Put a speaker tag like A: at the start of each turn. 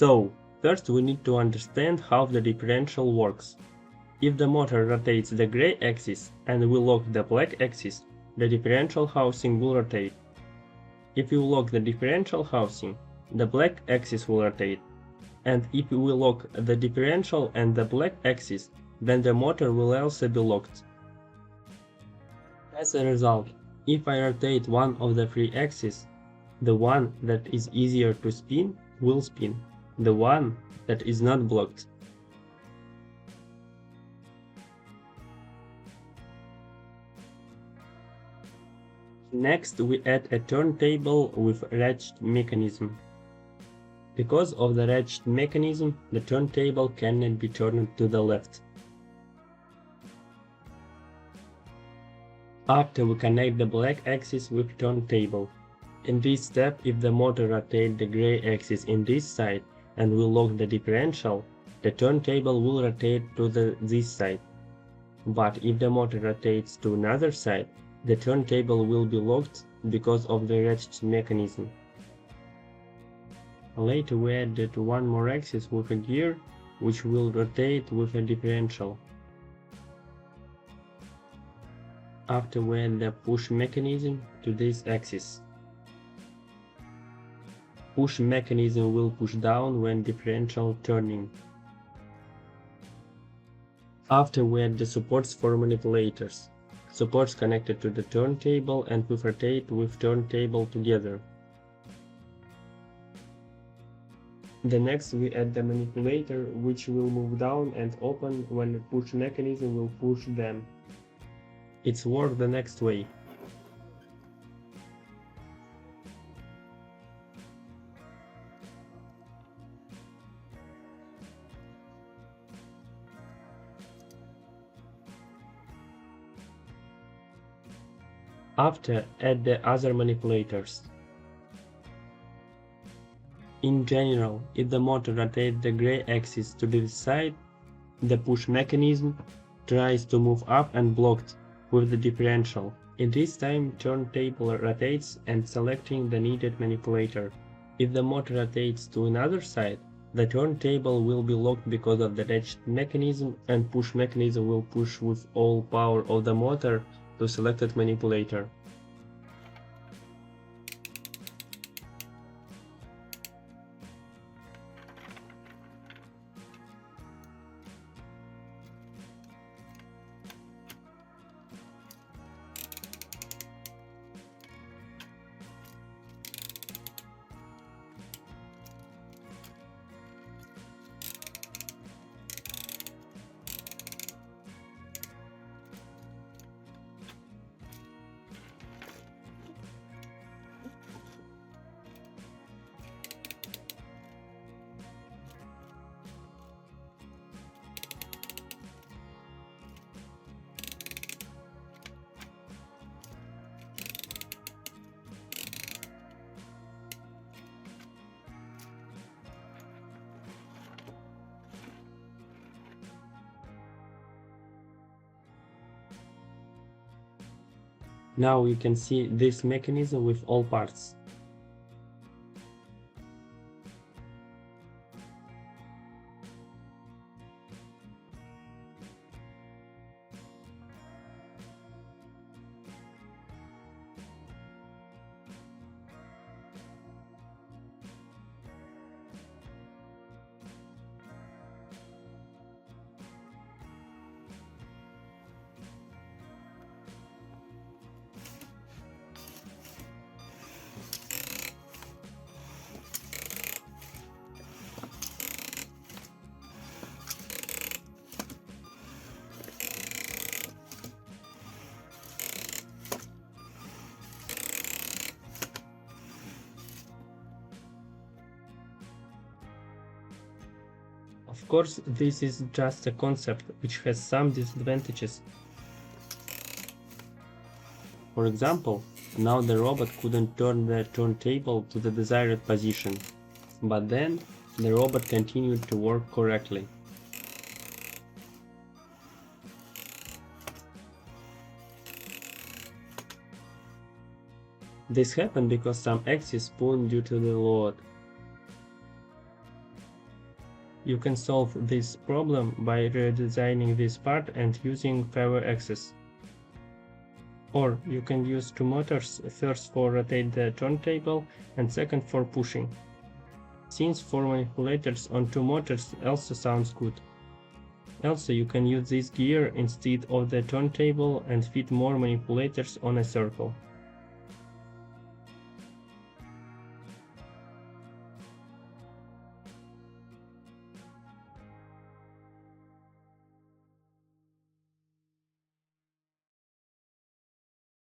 A: So, first we need to understand how the differential works. If the motor rotates the gray axis and we lock the black axis, the differential housing will rotate. If you lock the differential housing, the black axis will rotate. And if we lock the differential and the black axis, then the motor will also be locked. As a result, if I rotate one of the three axes, the one that is easier to spin will spin, the one that is not blocked. Next, we add a turntable with ratchet mechanism. Because of the ratchet mechanism, the turntable cannot be turned to the left. After we connect the black axis with turntable. In this step, if the motor rotates the gray axis in this side and we lock the differential, the turntable will rotate to this side. But if the motor rotates to another side, the turntable will be locked because of the ratchet mechanism. Later we added one more axis with a gear, which will rotate with a differential. After we add the push mechanism to this axis. Push mechanism will push down when differential turning. After we add the supports for manipulators. Supports connected to the turntable and we rotate with turntable together. The next we add the manipulator, which will move down and open when the push mechanism will push them. It's worked the next way. After, add the other manipulators. In general, if the motor rotates the gray axis to this side, the push mechanism tries to move up and blocked with the differential. In this time, turntable rotates and selecting the needed manipulator. If the motor rotates to another side, the turntable will be locked because of the ratchet mechanism and push mechanism will push with all power of the motor to selected manipulator. Now you can see this mechanism with all parts. Of course, this is just a concept which has some disadvantages. For example, now the robot couldn't turn the turntable to the desired position, but then the robot continued to work correctly. This happened because some axes spun due to the load. You can solve this problem by redesigning this part and using favor axis. Or you can use two motors, first for rotate the turntable and second for pushing. Since 4 manipulators on 2 motors also sounds good. Also, you can use this gear instead of the turntable and fit more manipulators on a circle.